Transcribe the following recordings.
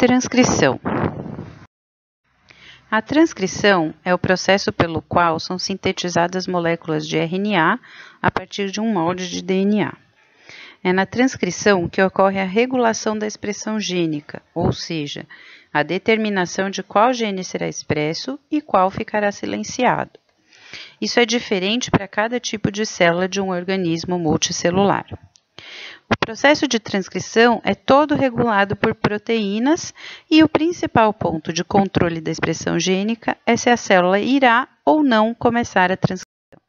Transcrição. A transcrição é o processo pelo qual são sintetizadas moléculas de RNA a partir de um molde de DNA. É na transcrição que ocorre a regulação da expressão gênica, ou seja, a determinação de qual gene será expresso e qual ficará silenciado. Isso é diferente para cada tipo de célula de um organismo multicelular. O processo de transcrição é todo regulado por proteínas e o principal ponto de controle da expressão gênica é se a célula irá ou não começar a transcrição.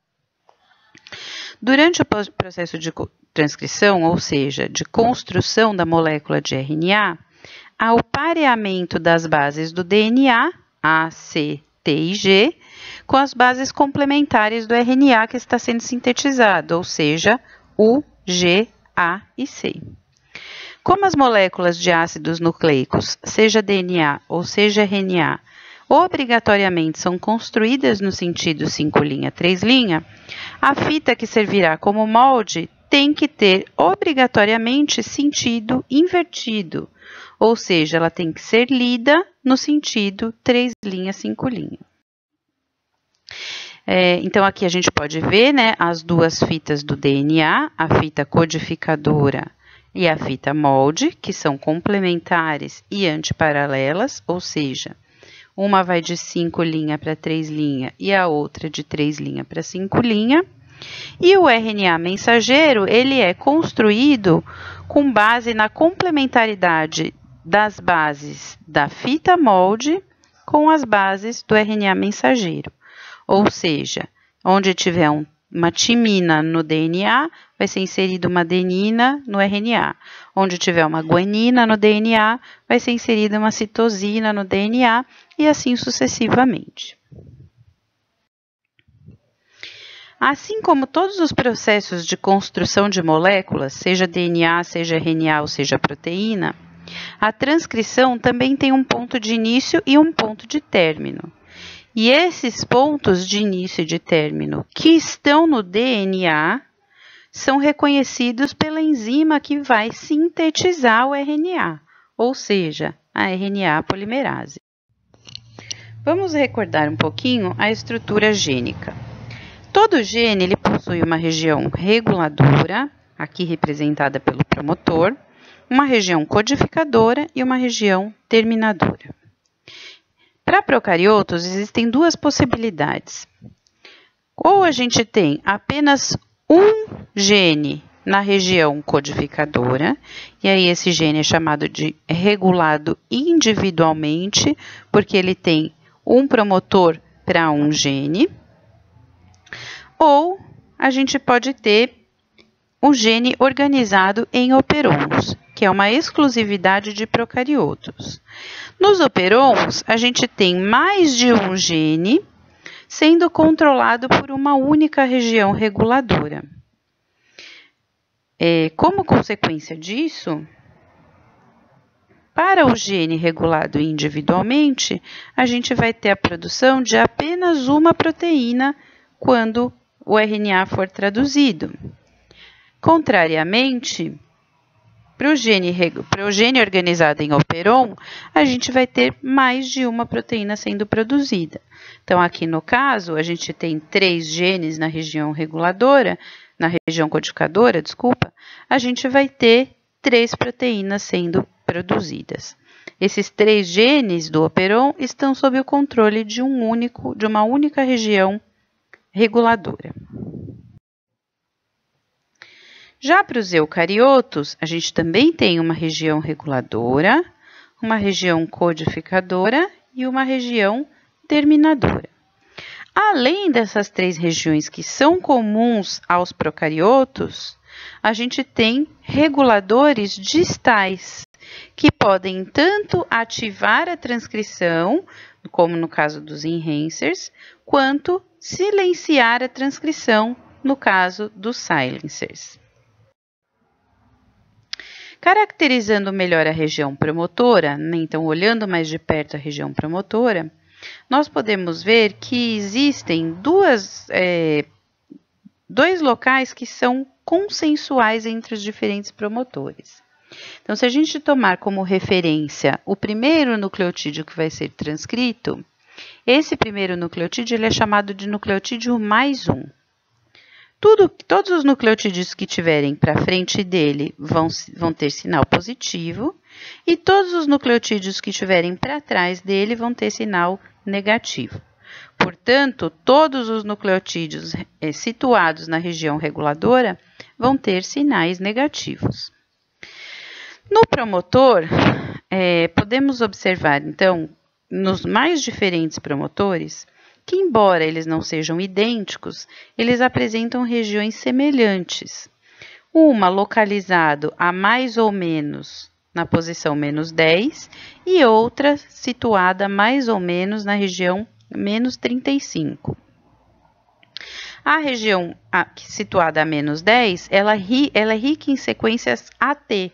Durante o processo de transcrição, ou seja, de construção da molécula de RNA, há o pareamento das bases do DNA, A, C, T e G, com as bases complementares do RNA que está sendo sintetizado, ou seja, U, G, A e C. Como as moléculas de ácidos nucleicos, seja DNA ou seja RNA, obrigatoriamente são construídas no sentido 5', 3', a fita que servirá como molde tem que ter obrigatoriamente sentido invertido, ou seja, ela tem que ser lida no sentido 3', 5'. Então, aqui a gente pode ver, né, as duas fitas do DNA, a fita codificadora e a fita molde, que são complementares e antiparalelas, ou seja, uma vai de 5' para 3' e a outra de 3' para 5'. E o RNA mensageiro, ele é construído com base na complementaridade das bases da fita molde com as bases do RNA mensageiro. Ou seja, onde tiver uma timina no DNA, vai ser inserida uma adenina no RNA. Onde tiver uma guanina no DNA, vai ser inserida uma citosina no DNA e assim sucessivamente. Assim como todos os processos de construção de moléculas, seja DNA, seja RNA ou seja proteína, a transcrição também tem um ponto de início e um ponto de término. E esses pontos de início e de término que estão no DNA são reconhecidos pela enzima que vai sintetizar o RNA, ou seja, a RNA polimerase. Vamos recordar um pouquinho a estrutura gênica. Todo gene ele possui uma região reguladora, aqui representada pelo promotor, uma região codificadora e uma região terminadora. Para procariotos, existem duas possibilidades. Ou a gente tem apenas um gene na região codificadora, e aí esse gene é chamado de regulado individualmente, porque ele tem um promotor para um gene. Ou a gente pode ter um gene organizado em operons, que é uma exclusividade de procariotos. Nos operons, a gente tem mais de um gene sendo controlado por uma única região reguladora. Como consequência disso, para o gene regulado individualmente, a gente vai ter a produção de apenas uma proteína quando o RNA for traduzido. Contrariamente, para o gene organizado em operon, a gente vai ter mais de uma proteína sendo produzida. Então, aqui no caso, a gente tem 3 genes na região reguladora, na região codificadora, desculpa, a gente vai ter 3 proteínas sendo produzidas. Esses 3 genes do operon estão sob o controle de uma única região reguladora. Já para os eucariotos, a gente também tem uma região reguladora, uma região codificadora e uma região terminadora. Além dessas 3 regiões que são comuns aos procariotos, a gente tem reguladores distais, que podem tanto ativar a transcrição, como no caso dos enhancers, quanto silenciar a transcrição, no caso dos silencers. Caracterizando melhor a região promotora, então olhando mais de perto a região promotora, nós podemos ver que existem dois locais que são consensuais entre os diferentes promotores. Então, se a gente tomar como referência o primeiro nucleotídeo que vai ser transcrito, esse primeiro nucleotídeo ele é chamado de nucleotídeo mais 1. Todos os nucleotídeos que tiverem para frente dele vão ter sinal positivo e todos os nucleotídeos que tiverem para trás dele vão ter sinal negativo. Portanto, todos os nucleotídeos situados na região reguladora vão ter sinais negativos. No promotor, podemos observar, então, nos mais diferentes promotores, que embora eles não sejam idênticos, eles apresentam regiões semelhantes. Uma localizado a mais ou menos na posição menos 10 e outra situada mais ou menos na região menos 35. A região situada a menos 10, ela é rica em sequências AT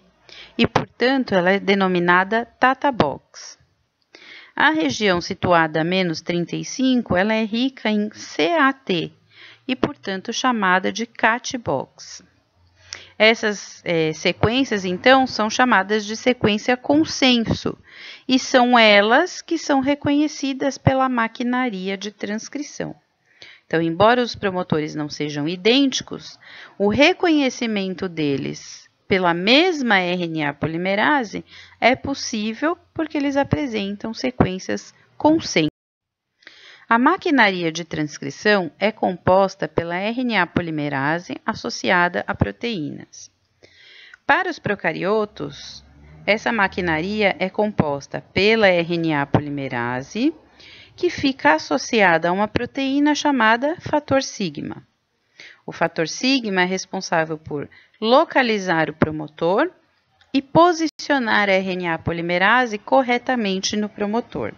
e, portanto, ela é denominada Tata Box. A região situada a menos 35, ela é rica em CAT e, portanto, chamada de Cat Box. Essas sequências, então, são chamadas de sequência consenso e são elas que são reconhecidas pela maquinaria de transcrição. Então, embora os promotores não sejam idênticos, o reconhecimento deles pela mesma RNA polimerase é possível porque eles apresentam sequências consenso. A maquinaria de transcrição é composta pela RNA polimerase associada a proteínas. Para os procariotos, essa maquinaria é composta pela RNA polimerase, que fica associada a uma proteína chamada fator sigma. O fator sigma é responsável por localizar o promotor e posicionar a RNA polimerase corretamente no promotor.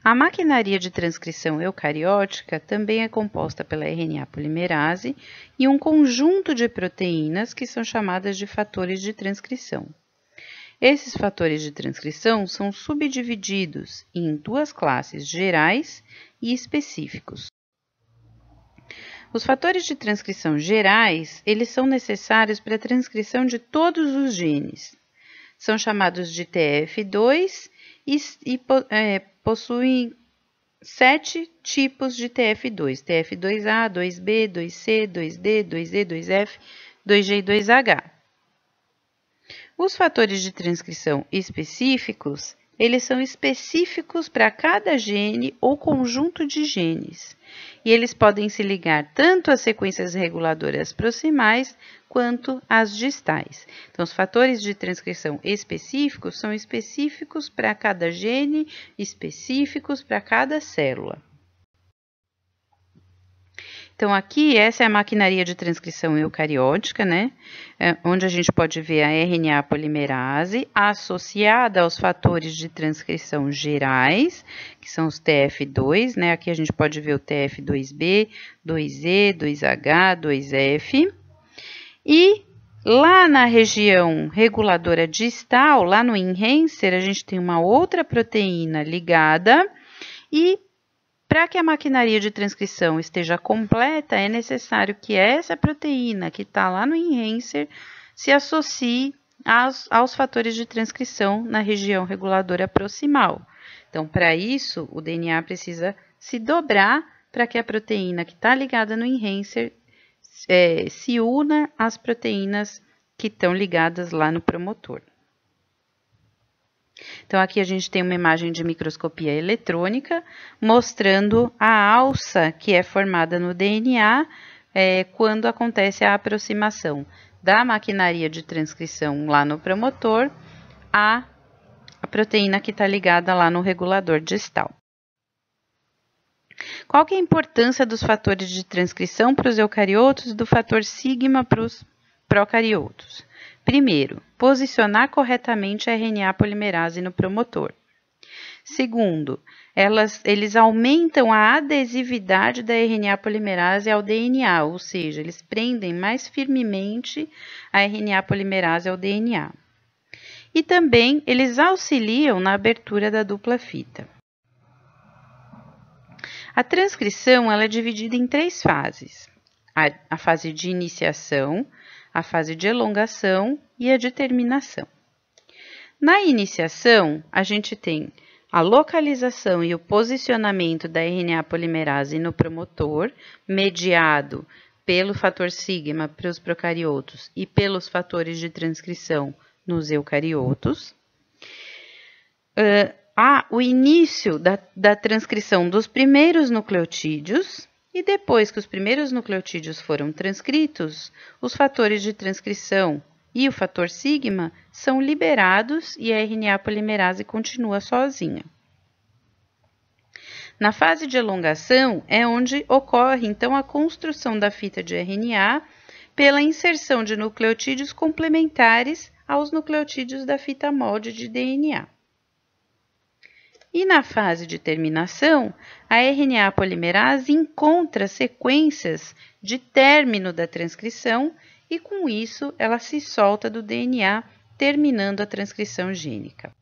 A maquinaria de transcrição eucariótica também é composta pela RNA polimerase e um conjunto de proteínas que são chamadas de fatores de transcrição. Esses fatores de transcrição são subdivididos em duas classes, gerais e específicos. Os fatores de transcrição gerais, eles são necessários para a transcrição de todos os genes. São chamados de TF2 e possuem 7 tipos de TF2. TF2A, 2B, 2C, 2D, 2E, 2F, 2G e 2H. Os fatores de transcrição específicos, eles são específicos para cada gene ou conjunto de genes. E eles podem se ligar tanto às sequências reguladoras proximais quanto às distais. Então, os fatores de transcrição específicos são específicos para cada gene, específicos para cada célula. Então, aqui, essa é a maquinaria de transcrição eucariótica, né? Onde a gente pode ver a RNA polimerase associada aos fatores de transcrição gerais, que são os TF2, né? Aqui a gente pode ver o TF2B, 2E, 2H, 2F. E lá na região reguladora distal, lá no enhancer, a gente tem uma outra proteína ligada e para que a maquinaria de transcrição esteja completa, é necessário que essa proteína que está lá no enhancer se associe aos fatores de transcrição na região reguladora proximal. Então, para isso, o DNA precisa se dobrar para que a proteína que está ligada no enhancer se una às proteínas que estão ligadas lá no promotor. Então, aqui a gente tem uma imagem de microscopia eletrônica mostrando a alça que é formada no DNA quando acontece a aproximação da maquinaria de transcrição lá no promotor à proteína que está ligada lá no regulador distal. Qual que é a importância dos fatores de transcrição para os eucariotos e do fator sigma para os procariotos? Primeiro, posicionar corretamente a RNA polimerase no promotor. Segundo, eles aumentam a adesividade da RNA polimerase ao DNA, ou seja, eles prendem mais firmemente a RNA polimerase ao DNA. E também eles auxiliam na abertura da dupla fita. A transcrição ela é dividida em 3 fases. a fase de iniciação, a fase de elongação e a de terminação. Na iniciação, a gente tem a localização e o posicionamento da RNA polimerase no promotor, mediado pelo fator sigma para os procariotos e pelos fatores de transcrição nos eucariotos. O início da transcrição dos primeiros nucleotídeos, e depois que os primeiros nucleotídeos foram transcritos, os fatores de transcrição e o fator sigma são liberados e a RNA polimerase continua sozinha. Na fase de elongação é onde ocorre, então, a construção da fita de RNA pela inserção de nucleotídeos complementares aos nucleotídeos da fita molde de DNA. E na fase de terminação, a RNA polimerase encontra sequências de término da transcrição e, com isso, ela se solta do DNA, terminando a transcrição gênica.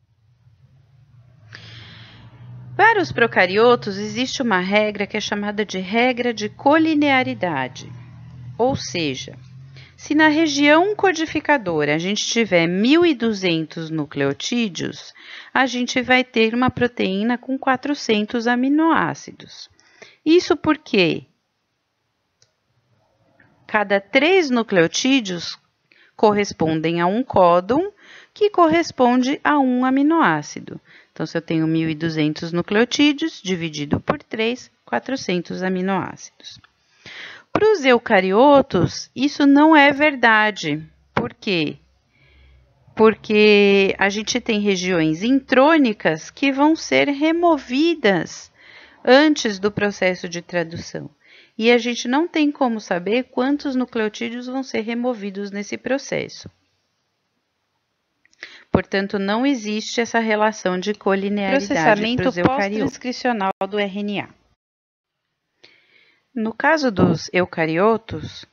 Para os procariotos, existe uma regra que é chamada de regra de colinearidade, ou seja, se na região codificadora a gente tiver 1.200 nucleotídeos, a gente vai ter uma proteína com 400 aminoácidos. Isso porque cada 3 nucleotídeos correspondem a um códon que corresponde a um aminoácido. Então, se eu tenho 1.200 nucleotídeos, dividido por 3, 400 aminoácidos. Para os eucariotos, isso não é verdade. Por quê? Porque a gente tem regiões intrônicas que vão ser removidas antes do processo de tradução. E a gente não tem como saber quantos nucleotídeos vão ser removidos nesse processo. Portanto, não existe essa relação de colinearidade para os eucariotos. Processamento pós-transcricional do RNA. No caso dos eucariotos,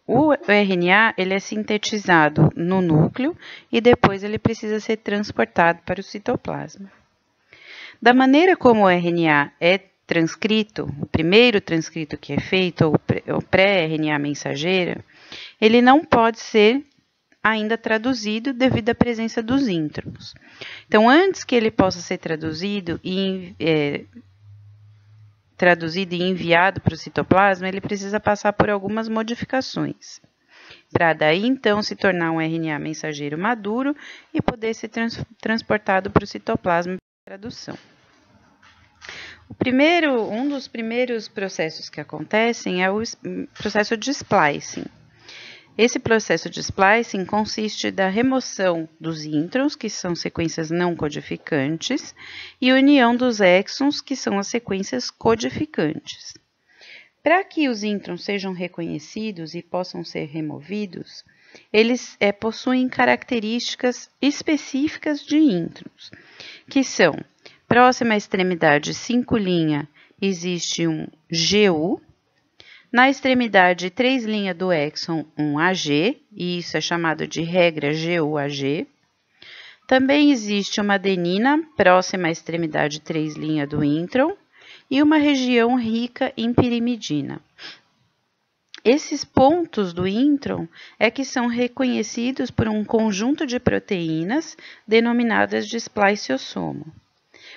o RNA ele é sintetizado no núcleo e depois ele precisa ser transportado para o citoplasma. Da maneira como o RNA é transcrito, o primeiro transcrito que é feito, o pré-RNA mensageiro, ele não pode ser ainda traduzido devido à presença dos introns. Então, antes que ele possa ser traduzido e enviado para o citoplasma, ele precisa passar por algumas modificações, para daí então se tornar um RNA mensageiro maduro e poder ser transportado para o citoplasma para tradução. Um dos primeiros processos que acontecem é o processo de splicing. Esse processo de splicing consiste da remoção dos introns, que são sequências não codificantes, e união dos exons, que são as sequências codificantes. Para que os introns sejam reconhecidos e possam ser removidos, eles possuem características específicas de introns, que são, próxima à extremidade 5' existe um GU, na extremidade 3' do exon, um AG, e isso é chamado de regra GU-AG. Também existe uma adenina, próxima à extremidade 3' do intron, e uma região rica em pirimidina. Esses pontos do intron é que são reconhecidos por um conjunto de proteínas denominadas de spliceossomo.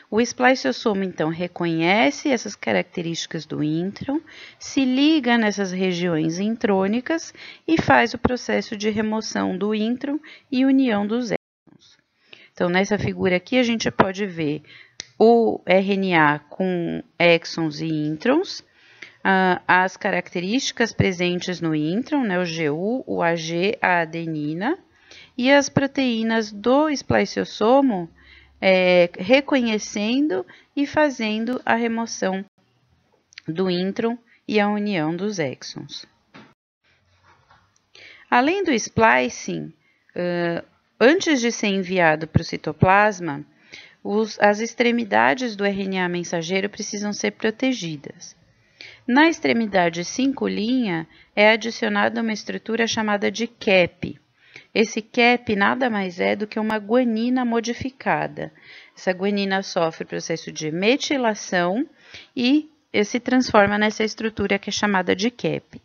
O spliceossomo, então, reconhece essas características do intron, se liga nessas regiões intrônicas e faz o processo de remoção do intron e união dos exons. Então, nessa figura aqui, a gente pode ver o RNA com exons e introns, as características presentes no intron, né, o GU, o AG, a adenina, e as proteínas do spliceossomo reconhecendo e fazendo a remoção do intron e a união dos exons. Além do splicing, antes de ser enviado para o citoplasma, as extremidades do RNA mensageiro precisam ser protegidas. Na extremidade 5' é adicionada uma estrutura chamada de cap. Esse cap nada mais é do que uma guanina modificada. Essa guanina sofre o processo de metilação e se transforma nessa estrutura que é chamada de cap.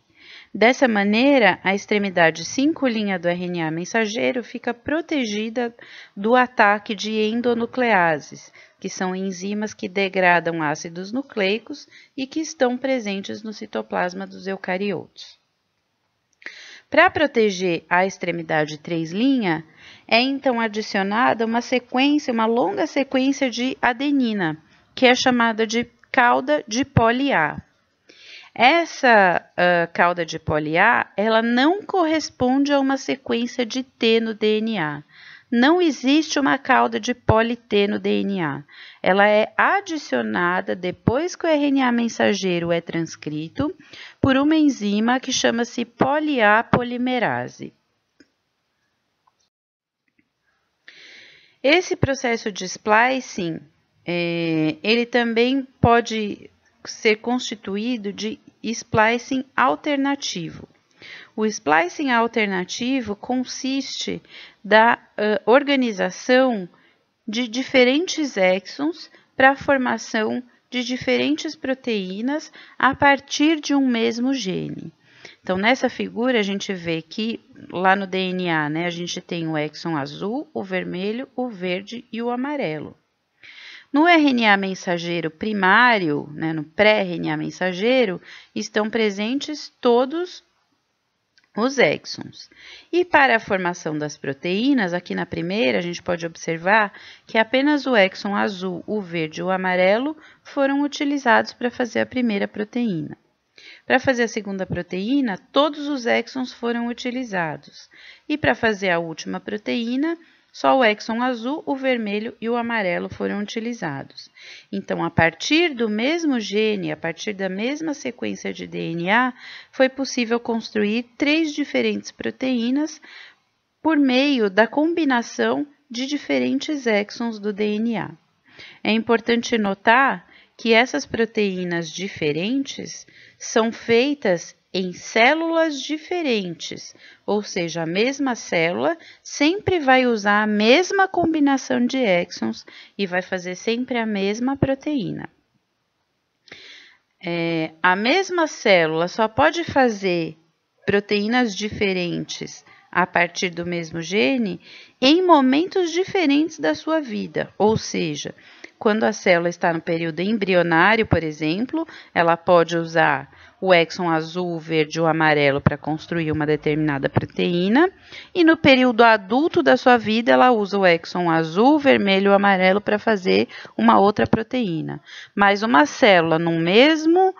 Dessa maneira, a extremidade 5' do RNA mensageiro fica protegida do ataque de endonucleases, que são enzimas que degradam ácidos nucleicos e que estão presentes no citoplasma dos eucariotos. Para proteger a extremidade 3' é então adicionada uma longa sequência de adenina, que é chamada de cauda de poli-A. Essa cauda de poli-A, ela não corresponde a uma sequência de T no DNA. Não existe uma cauda de poli-T no DNA. Ela é adicionada depois que o RNA mensageiro é transcrito por uma enzima que chama-se poli-A polimerase. Esse processo de splicing, ele também pode ser constituído de splicing alternativo. O splicing alternativo consiste da organização de diferentes exons para a formação de diferentes proteínas a partir de um mesmo gene. Então, nessa figura, a gente vê que lá no DNA, né, a gente tem o exon azul, o vermelho, o verde e o amarelo. No RNA mensageiro primário, né, no pré-RNA mensageiro, estão presentes todos os exons. E para a formação das proteínas, aqui na primeira, a gente pode observar que apenas o exon azul, o verde e o amarelo foram utilizados para fazer a primeira proteína. Para fazer a segunda proteína, todos os exons foram utilizados. E para fazer a última proteína, só o exon azul, o vermelho e o amarelo foram utilizados. Então, a partir do mesmo gene, a partir da mesma sequência de DNA, foi possível construir 3 diferentes proteínas por meio da combinação de diferentes exons do DNA. É importante notar que essas proteínas diferentes são feitas em células diferentes, ou seja, a mesma célula sempre vai usar a mesma combinação de exons e vai fazer sempre a mesma proteína. A mesma célula só pode fazer proteínas diferentes a partir do mesmo gene em momentos diferentes da sua vida, ou seja, quando a célula está no período embrionário, por exemplo, ela pode usar o exon azul, o verde ou o amarelo para construir uma determinada proteína, e no período adulto da sua vida, ela usa o exon azul, vermelho ou amarelo para fazer uma outra proteína. Mas uma célula no mesmo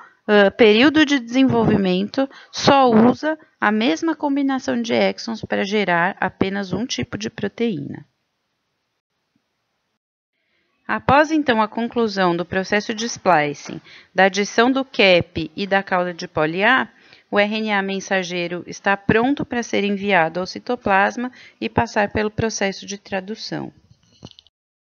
período de desenvolvimento só usa a mesma combinação de exons para gerar apenas um tipo de proteína. Após, então, a conclusão do processo de splicing, da adição do cap e da cauda de poli-A, o RNA mensageiro está pronto para ser enviado ao citoplasma e passar pelo processo de tradução.